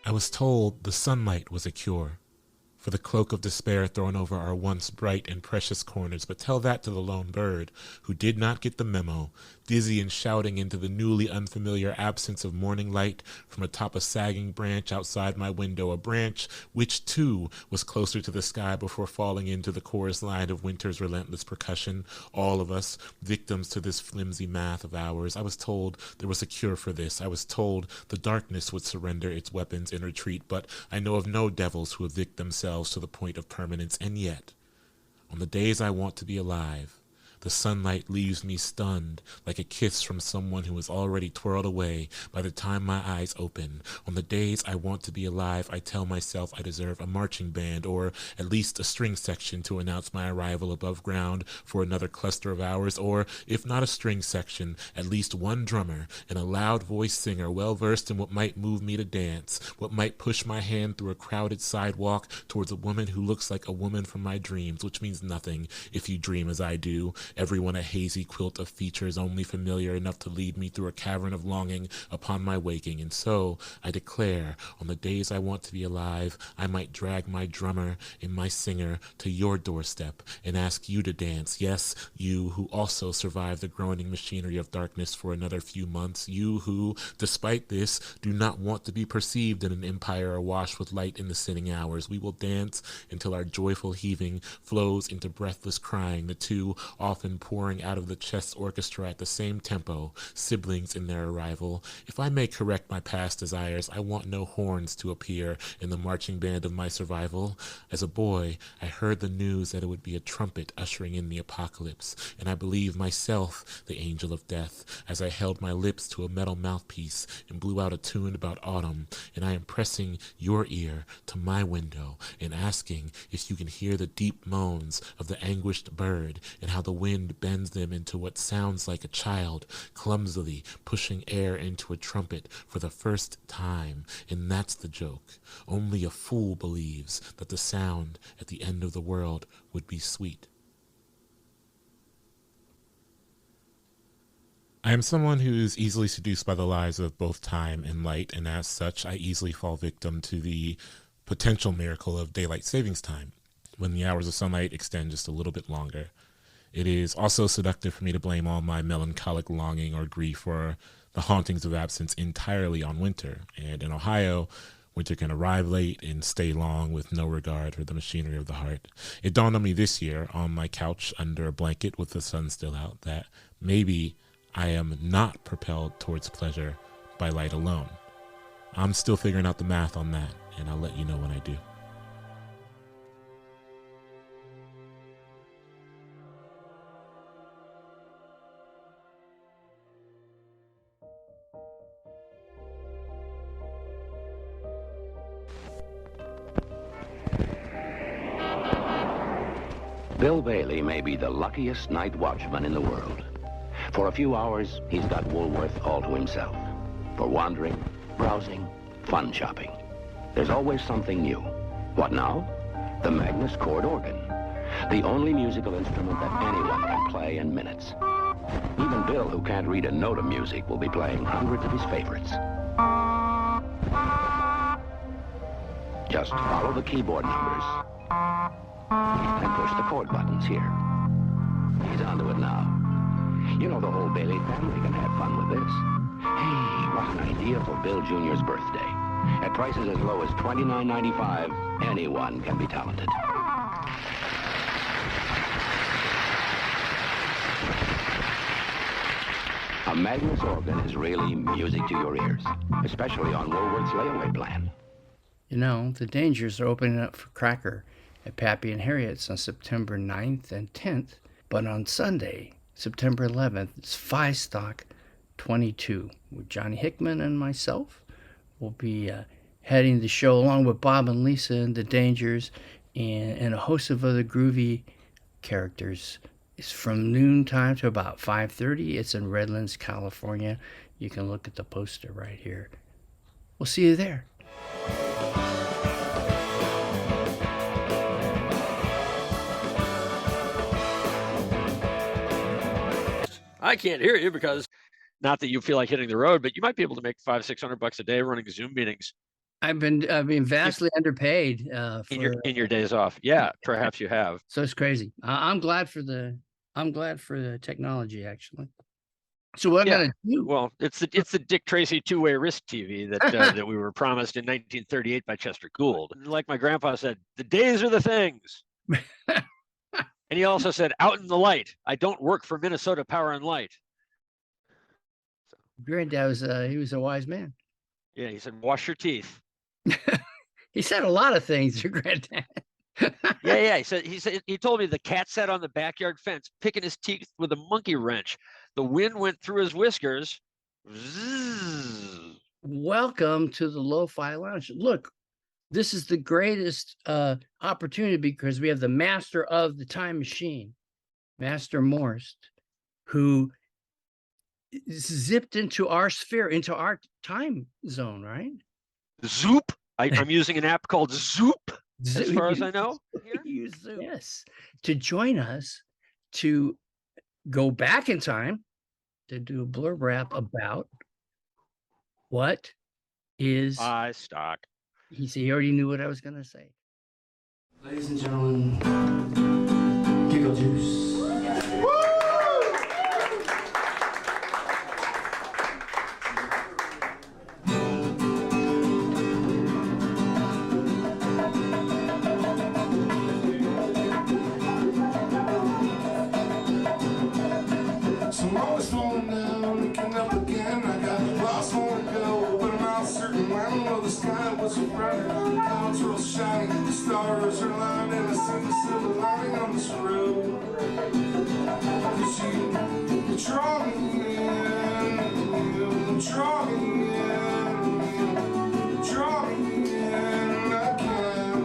I was told the sunlight was a cure for the cloak of despair thrown over our once bright and precious corners, but tell that to the lone bird who did not get the memo, dizzy and shouting into the newly unfamiliar absence of morning light from atop a sagging branch outside my window, a branch which, too, was closer to the sky before falling into the chorus line of winter's relentless percussion, all of us victims to this flimsy math of ours. I was told there was a cure for this. I was told the darkness would surrender its weapons in retreat, but I know of no devils who evict themselves to the point of permanence, and yet, on the days I want to be alive, the sunlight leaves me stunned like a kiss from someone who is already twirled away by the time my eyes open. On the days I want to be alive, I tell myself I deserve a marching band or at least a string section to announce my arrival above ground for another cluster of hours, or if not a string section, at least one drummer and a loud voiced singer well versed in what might move me to dance, what might push my hand through a crowded sidewalk towards a woman who looks like a woman from my dreams, which means nothing if you dream as I do. Everyone a hazy quilt of features only familiar enough to lead me through a cavern of longing upon my waking. And so I declare, on the days I want to be alive, I might drag my drummer and my singer to your doorstep and ask you to dance. Yes, you who also survived the groaning machinery of darkness for another few months. You who, despite this, do not want to be perceived in an empire awash with light in the sitting hours. We will dance until our joyful heaving flows into breathless crying, the two often pouring out of the chest orchestra at the same tempo, siblings in their arrival. If I may correct my past desires, I want no horns to appear in the marching band of my survival. As a boy, I heard the news that it would be a trumpet ushering in the apocalypse, and I believed myself the angel of death as I held my lips to a metal mouthpiece and blew out a tune about autumn, and I am pressing your ear to my window and asking if you can hear the deep moans of the anguished bird and how the wind bends them into what sounds like a child clumsily pushing air into a trumpet for the first time. And that's the joke. Only a fool believes that the sound at the end of the world would be sweet. I am someone who is easily seduced by the lies of both time and light, and as such, I easily fall victim to the potential miracle of daylight savings time, when the hours of sunlight extend just a little bit longer. It is also seductive for me to blame all my melancholic longing or grief or the hauntings of absence entirely on winter. And in Ohio, winter can arrive late and stay long with no regard for the machinery of the heart. It dawned on me this year on my couch under a blanket with the sun still out that maybe I am not propelled towards pleasure by light alone. I'm still figuring out the math on that, and I'll let you know when I do. Bill Bailey may be the luckiest night watchman in the world. For a few hours, he's got Woolworth all to himself. For wandering, browsing, fun shopping. There's always something new. What now? The Magnus chord organ. The only musical instrument that anyone can play in minutes. Even Bill, who can't read a note of music, will be playing hundreds of his favorites. Just follow the keyboard numbers and push the chord buttons here. He's onto it now. You know the whole Bailey family can have fun with this. Hey, what an idea for Bill Jr.'s birthday. At prices as low as $29.95, anyone can be talented. A Magnus organ is really music to your ears, especially on Woolworth's layaway plan. You know, the Dangers are opening up for Cracker at Pappy and Harriet's on September 9th and 10th, but on Sunday, September 11th, it's Five Stock 22, where Johnny Hickman and myself will be heading the show along with Bob and Lisa and the Dangers and a host of other groovy characters. It's from noontime to about 5:30. It's in Redlands, California. You can look at the poster right here. We'll see you there. I can't hear you because not that you feel like hitting the road, but you might be able to make $500-600 a day running Zoom meetings I've been vastly underpaid in your days off. Yeah, perhaps you have. so it's crazy. I'm glad for the technology, actually. So what I'm gonna do? Well, it's the Dick Tracy two-way wrist TV that we were promised in 1938 by Chester Gould. Like my grandpa said, the days are the things. And he also said, out in the light. I don't work for Minnesota Power and Light. Granddad was he was a wise man. Yeah, he said, wash your teeth. He said a lot of things, your granddad. Yeah. He told me the cat sat on the backyard fence picking his teeth with a monkey wrench. The wind went through his whiskers. Zzz. Welcome to the Lo-Fi Lounge. Look, this is the greatest opportunity because we have the master of the time machine, Master Morst, who zipped into our sphere, into our time zone, right? Zoop. I'm using an app called Zoop, as far as I know. Yes, to join us to go back in time to do a blurb rap about what is stock. He already knew what I was going to say. Ladies and gentlemen, Giggle Juice. So I'm always falling down, looking up again. I got lost, wanna go, but I'm not certain. I don't know the sky was brighter, the clouds were all shining, the stars are lining. I see the silver lining on this road. 'Cause you draw me in, you draw me in, you draw me in again.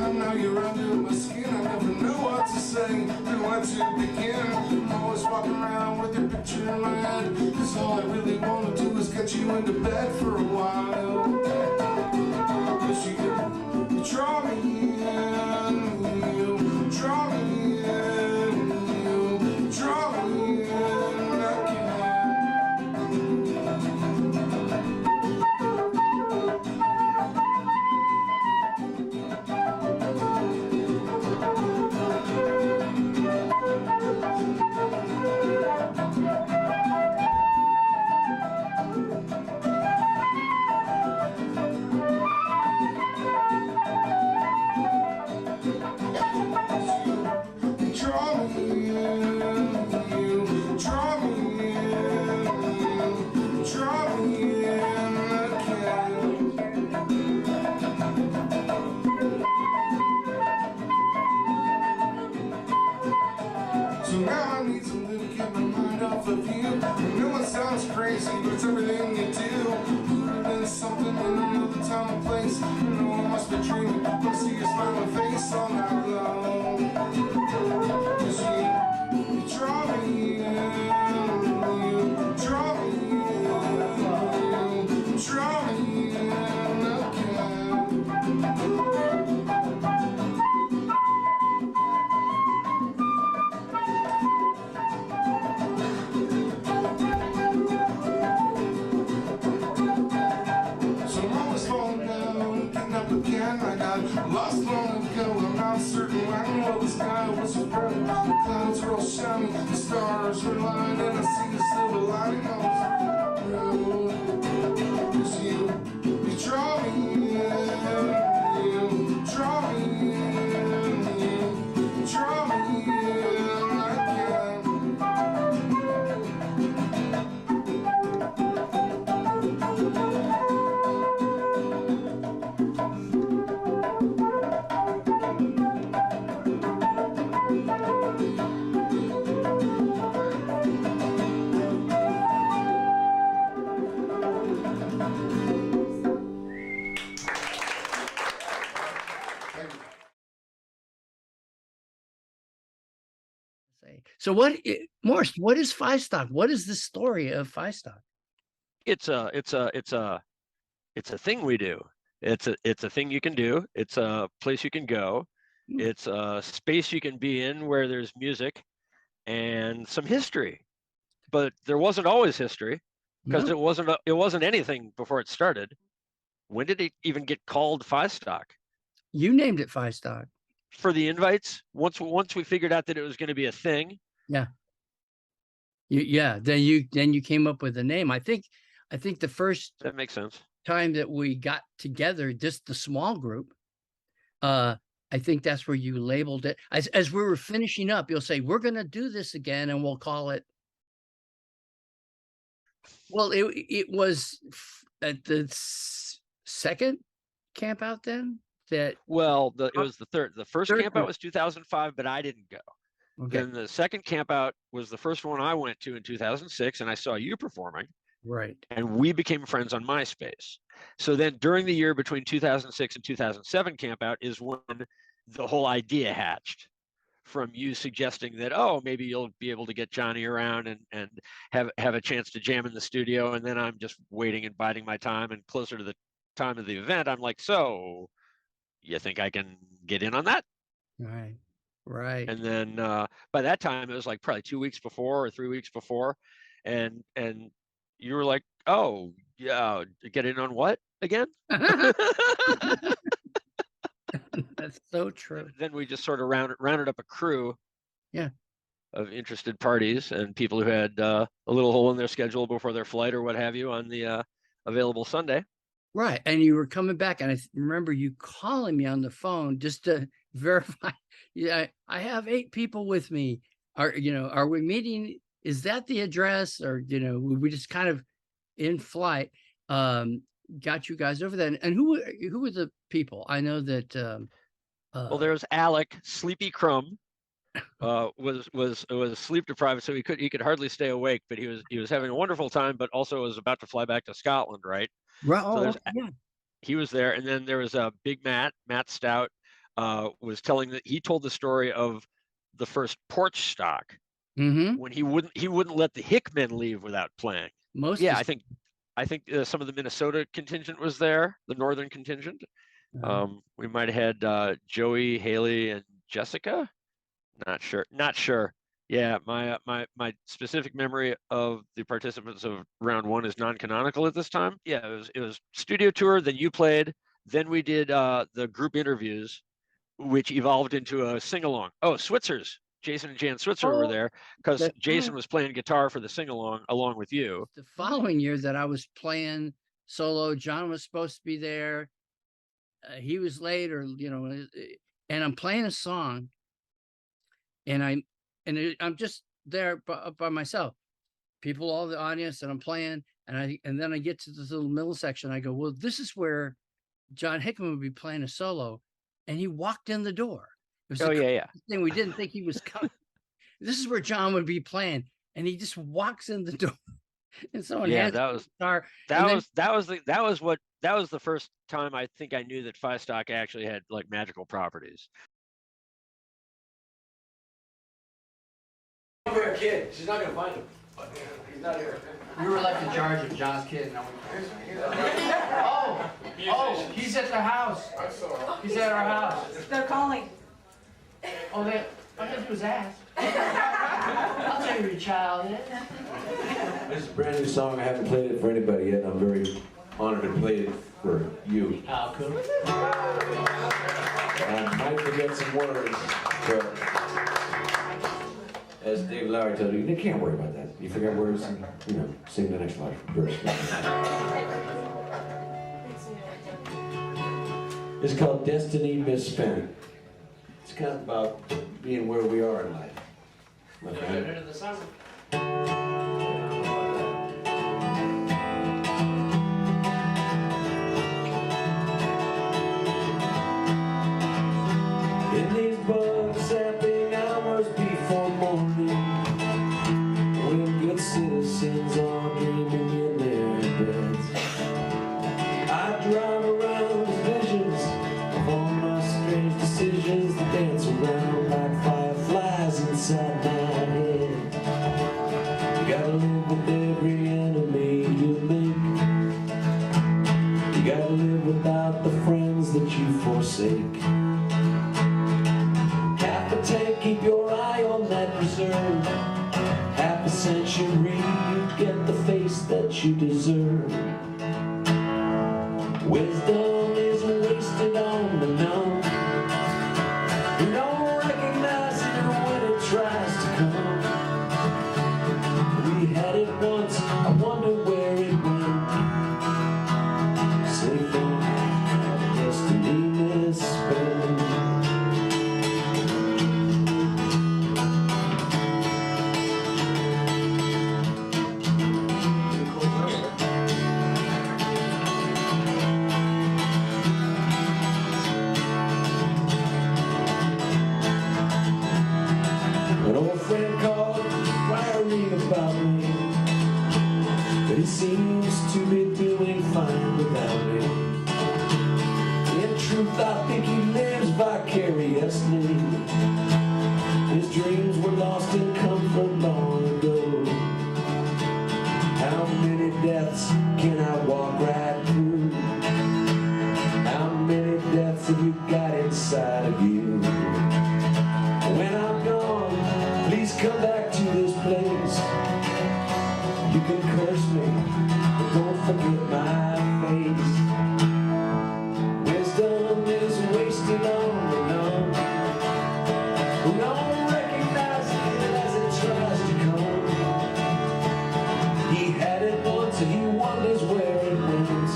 Now you're under my skin. I never knew what to say, knew where to begin. I'm always walking around with your picture in my head, 'cause all I really want to do is get you into bed for a while. 'Cause you draw me in, you draw me in, you draw me in again. So now I need something to get my mind off of you. I know it sounds crazy, but it's everything you do. Put it in something, and I know the time and place. I know I must be dreaming, but I see your smiling face all night long. 'Cause you draw me in, you draw me in, you draw me in again. I got lost long ago, I'm not certain. I know the sky was red, the clouds were all shining, the stars were lining. I see the silver lining on this road. 'Cause you draw me in, you draw me in, you draw me in again. So Morst, what is Five Stock? What is the story of Five Stock? It's a thing we do. It's a thing you can do. It's a place you can go. It's a space you can be in where there's music, and some history. But there wasn't always history, because No. it wasn't anything before it started. When did it even get called Five Stock? You named it Five Stock. For the invites, once we figured out that it was going to be a thing. Yeah. Then you came up with the name. I think the first That makes sense. time that we got together, just the small group, I think that's where you labeled it. As we were finishing up, you'll say, we're going to do this again, and we'll call it. Well, it was at the second camp out then that. Well, it was the third. The first Third camp group. out was 2005, but I didn't go. Okay. Then the second camp out was the first one I went to in 2006, and I saw you performing. Right. And we became friends on MySpace. So then during the year between 2006 and 2007 camp out is when the whole idea hatched, from you suggesting that, oh, maybe you'll be able to get Johnny around and have a chance to jam in the studio. And then I'm just waiting and biding my time, and closer to the time of the event, I'm like, so you think I can get in on that? Right. And then by that time, it was like probably 2 weeks before or 3 weeks before. And you were like, oh, yeah, get in on what again? That's so true. Then we just sort of rounded up a crew of interested parties and people who had a little hole in their schedule before their flight or what have you on the available Sunday. Right. And you were coming back, and I remember you calling me on the phone just to verify. Yeah, I have 8 people with me. Are we meeting? Is that the address? Or, we just kind of in flight got you guys over there. And who were the people? I know that well, there was Alec, Sleepy Crumb, was sleep deprived, so he could hardly stay awake, but he was having a wonderful time, but also was about to fly back to Scotland, right? Right. So Yeah. He was there. And then there was a big Matt Stout, was telling that he told the story of the first porch stock when he wouldn't let the Hickmen leave without playing. I think some of the Minnesota contingent was there, the northern contingent. We might have had Joey, Haley, and Jessica. Not sure. Yeah, my specific memory of the participants of round 1 is non-canonical at this time. Yeah, it was studio tour. Then you played. Then we did the group interviews, which evolved into a sing-along. Oh, Switzers. Jason and Jan Switzer were there because Jason was playing guitar for the sing-along along with you. The following year that I was playing solo, John was supposed to be there. He was late, and I'm playing a song, and I'm just there by myself. People, all the audience, and I'm playing, and then I get to this little middle section. I go, well, this is where John Hickman would be playing a solo, and he walked in the door. It was thing. We didn't think he was coming. This is where John would be playing, and he just walks in the door. And someone that was the first time I think I knew that Five Stock actually had like magical properties. For a kid, she's not gonna find him. He's not here. We were left in charge of John's kid. Oh, he's at the house. He's at our house. They're calling. Oh, all I did was ask. I'll tell you who your child is. This is a brand new song. I haven't played it for anybody yet. I'm very honored to play it for you. How cool. I might forget some words, but as Dave Lowry told you can't worry about that. You forget words and, sing the next verse. It's called Destiny Misspent. It's kind of about being where we are in life. My friend. In these bug-zapping hours before morning, when good citizens are dreaming in their beds, I drive around with visions of all my strange decisions that dance around like fireflies inside my head. You gotta live with every enemy you make. You gotta live without the friends that you forsake. Keep your eye on that preserve. Half a century, you get the face that you deserve. Wisdom is wasted on the numb, who don't recognize it when it tries to come. We had it once, I wonder where it went. Safe on destiny misspent. An old friend called inquiring about me, but he seems to be doing fine without me. In truth, I think he lives vicariously. His dreams were lost in comfort long ago. How many deaths can I walk right through? How many deaths have you got inside of you? When I'm gone, please come back to this place. You can curse me, but don't forget my face. Wisdom is wasted on the numb, who don't recognize it as it tries to come. He had it once and he wonders where it went.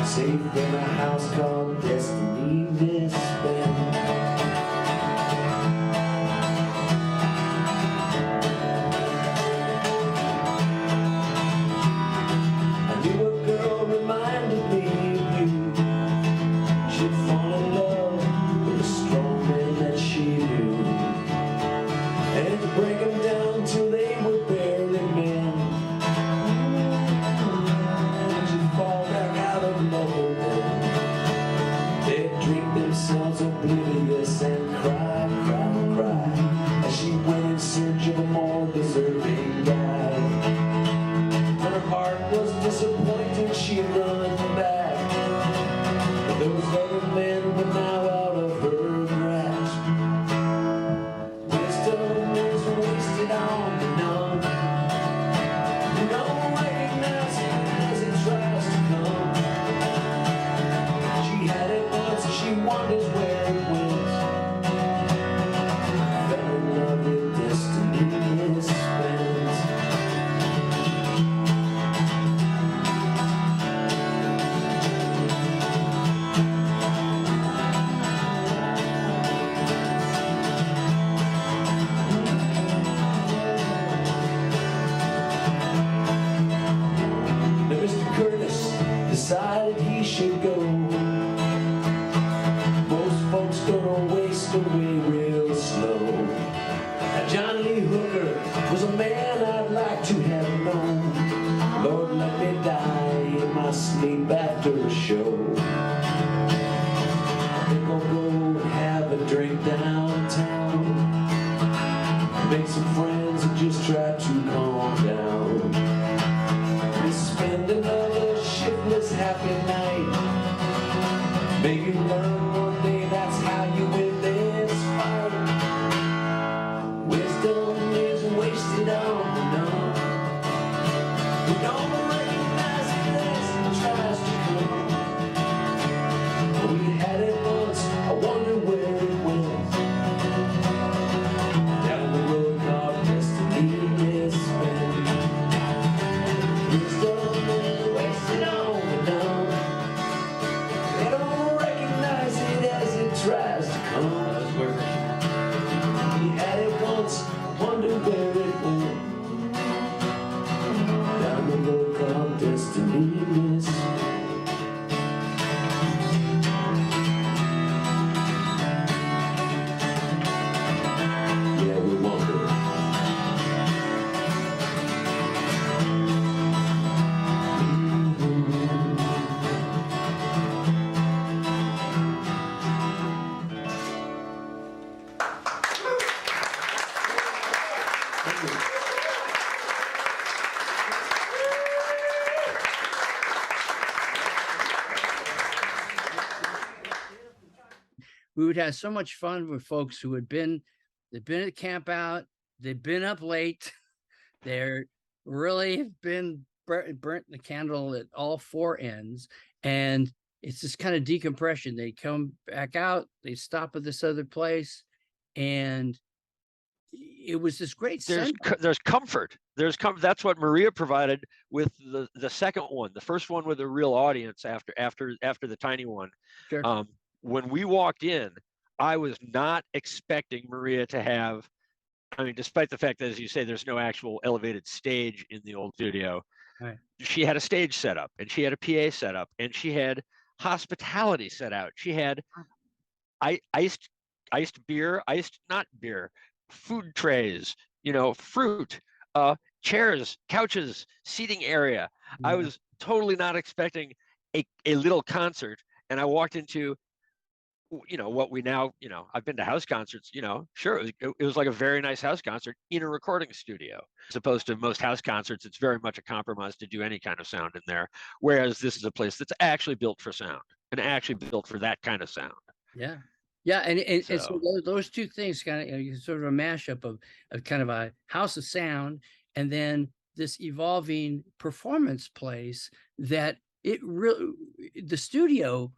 Safe in a house called destiny misspent. Reminded me of you. She'd fall in love with a strong man that she knew, and to break them down till they were barely men. And she'd fall back out of love with them. They'd drink themselves oblivious and cry, cry, cry, as she went in search of a more deserving guy. Her heart was disappointed, she'd run back, but those other men were now out of her grasp. Wisdom is wasted on the numb, who don't recognize it as it tries to come. She had it once, she wonders where it went. Fell in love with destiny misspent. Decided he should go. Most folks gonna waste away real slow. Now Johnny Hooker was a man I'd like to have known. Lord, let me die in my sleep after a show. I think I'll go and have a drink downtown, make some friends and just try to calm down. Spend another shiftless happy night. Maybe learn one day that's how you win this fight. Wisdom is wasted on the numb, who don't recognize it as it tries to come. We had it once, I wonder where it went. Down the road called destiny misspent. Wisdom is wasted on the numb. They don't recognize it as it tries to come. We had it once, wonder where it went. Down the road called destiny misspent. Yeah, we wonder. We would have so much fun with folks who had been They've been at camp out. They've been up late. They're really been burnt the candle at all four ends. And it's this kind of decompression. They come back out. They stop at this other place. And it was this great there's comfort. That's what Maria provided with the second one, the first one with a real audience after the tiny one. Sure. When we walked in, I was not expecting Maria to have, I mean, despite the fact that, as you say, there's no actual elevated stage in the old studio. Right. She had a stage set up, and she had a PA set up, and she had hospitality set out. She had iced beer, not beer, food trays, fruit, chairs, couches, seating area. Yeah. I was totally not expecting a little concert, and I walked into, what we now, I've been to house concerts, sure, it was like a very nice house concert in a recording studio. As opposed to most house concerts, it's very much a compromise to do any kind of sound in there. Whereas this is a place that's actually built for sound and actually built for that kind of sound. Yeah. Yeah, and so those two things kind of sort of a mashup of kind of a house of sound and then this evolving performance place that the studio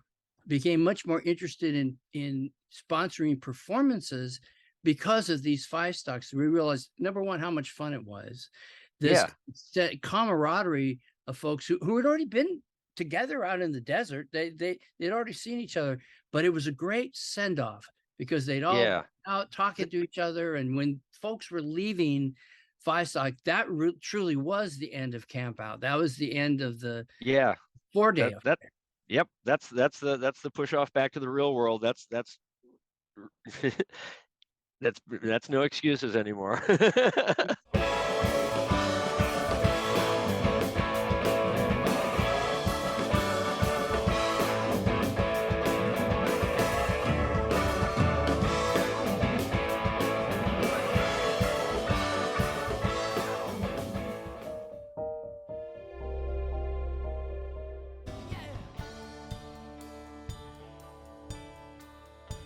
became much more interested in sponsoring performances because of these five stocks. We realized, number one, how much fun it was. This camaraderie of folks who had already been together out in the desert. They'd already seen each other, but it was a great send-off because they'd all out talking to each other. And when folks were leaving Five Stock, that truly was the end of camp out. That was the end of the 4-day. Yep, that's the push off back to the real world. That's that's no excuses anymore.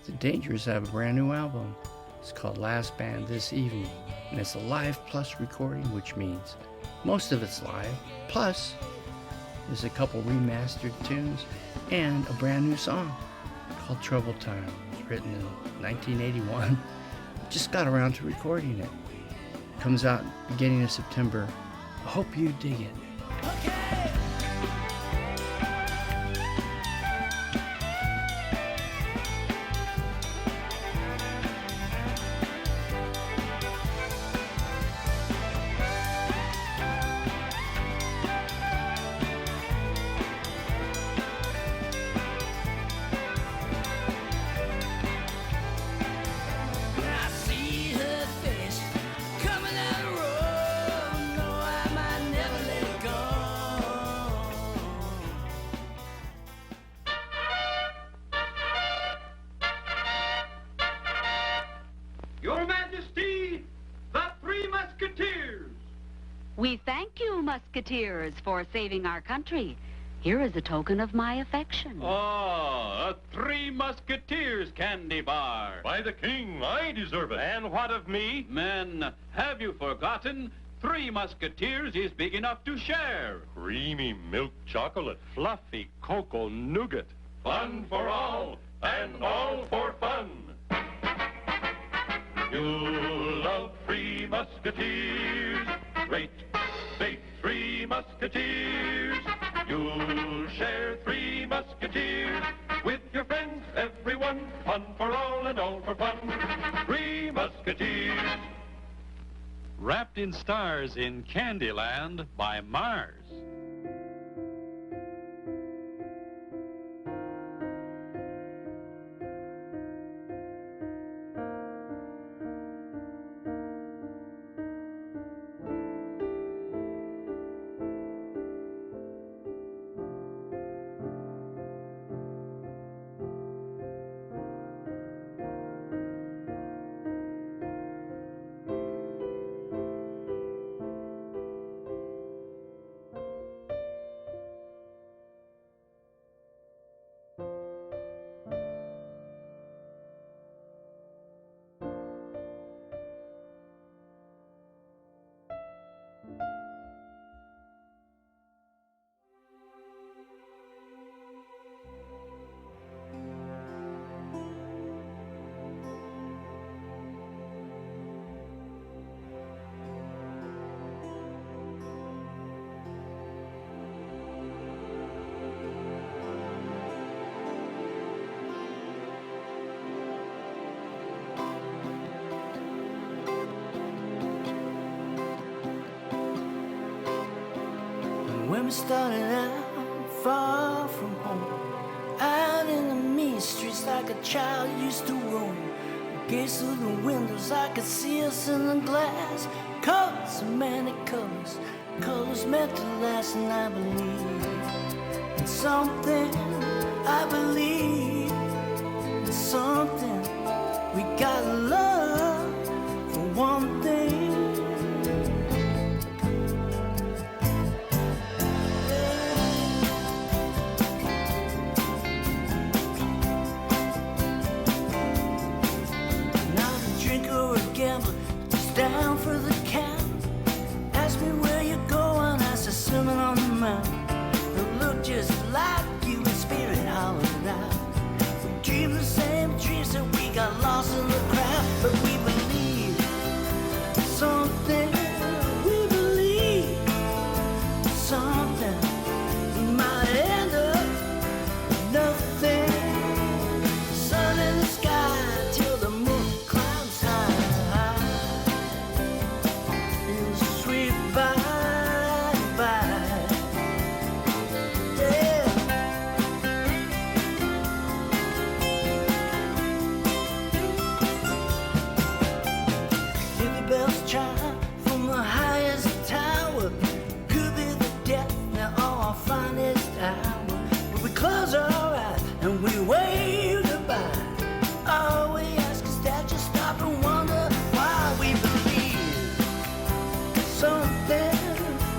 The Dangers have a brand new album. It's called Last Band This Evening, and it's a live plus recording, which means most of it's live. Plus, there's a couple remastered tunes and a brand new song called Trouble Time. It was written in 1981. Just got around to recording it. Comes out beginning of September. I hope you dig it. Okay. Your Majesty, the Three Musketeers. We thank you, Musketeers, for saving our country. Here is a token of my affection. Oh, a Three Musketeers candy bar. By the king, I deserve it. And what of me? Men, have you forgotten? Three Musketeers is big enough to share. Creamy milk chocolate. Fluffy cocoa nougat. Fun for all, and all for fun. You'll love Three Musketeers. Great, big Three Musketeers. You'll share Three Musketeers with your friends, everyone. Fun for all and all for fun. Three Musketeers. Wrapped in Stars in Candyland by Mars. When we started out far from home, out in the mean streets like a child used to roam. Gaze through the windows, I could see us in the glass. Colors, so many colors, colors meant to last. And I believe in something, I believe in something. We got love for one thing. Down for the count. Ask me where you're going. I said swimming on the mountain. It looked just like you in spirit hollowed out. We dream the same dreams and we got lost in the crowd. But we believe something. We believe something. We might end up with nothing. Sun in the sky till the moon climbs high. Close our eyes and we wave goodbye. All we ask is that you stop and wonder why. We believe something.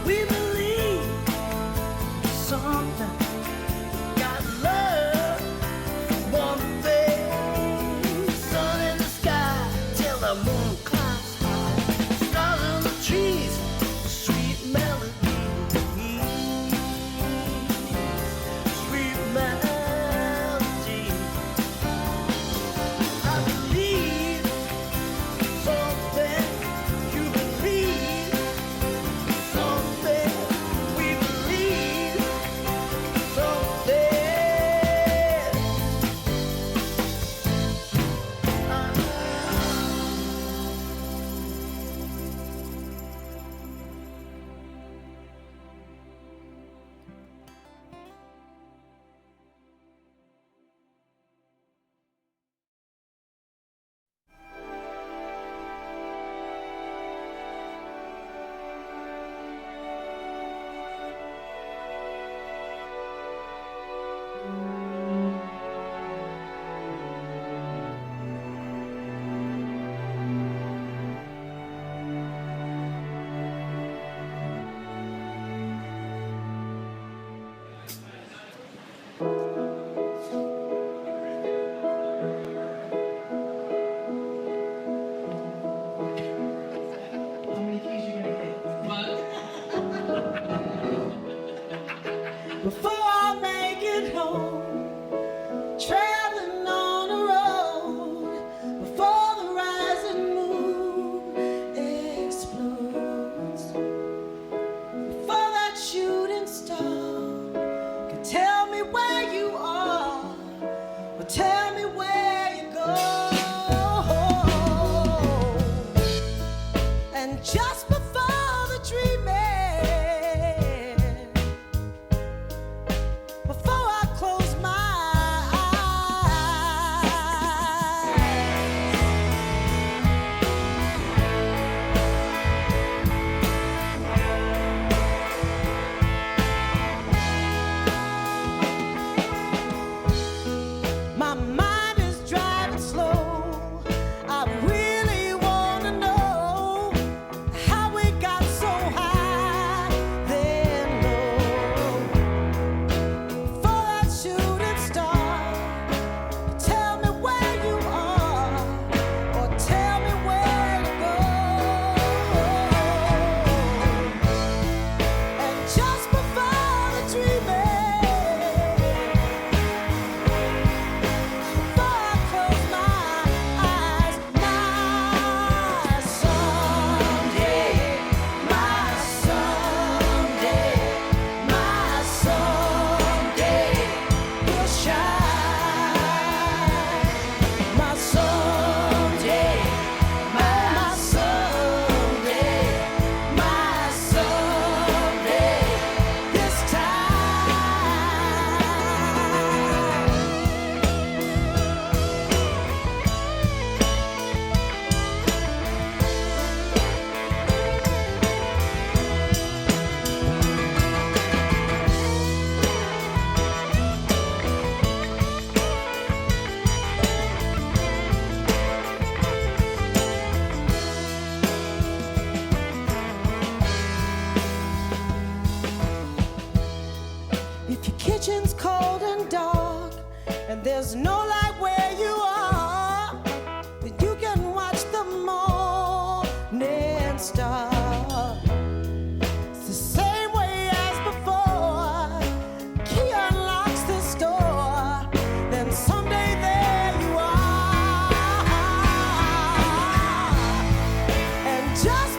We believe something. Got love for one thing. Sun in the sky till the moon climbs high. Stars in the trees, sweet melody. Before I make it home, traveling on the road, before the rising moon explodes, before that shooting star can tell me where you are, or tell me where you go. And just before the dreaming, how and there's no light where you are, but you can watch the morning star. It's the same way as before. Key unlocks this door, then someday there you are, and just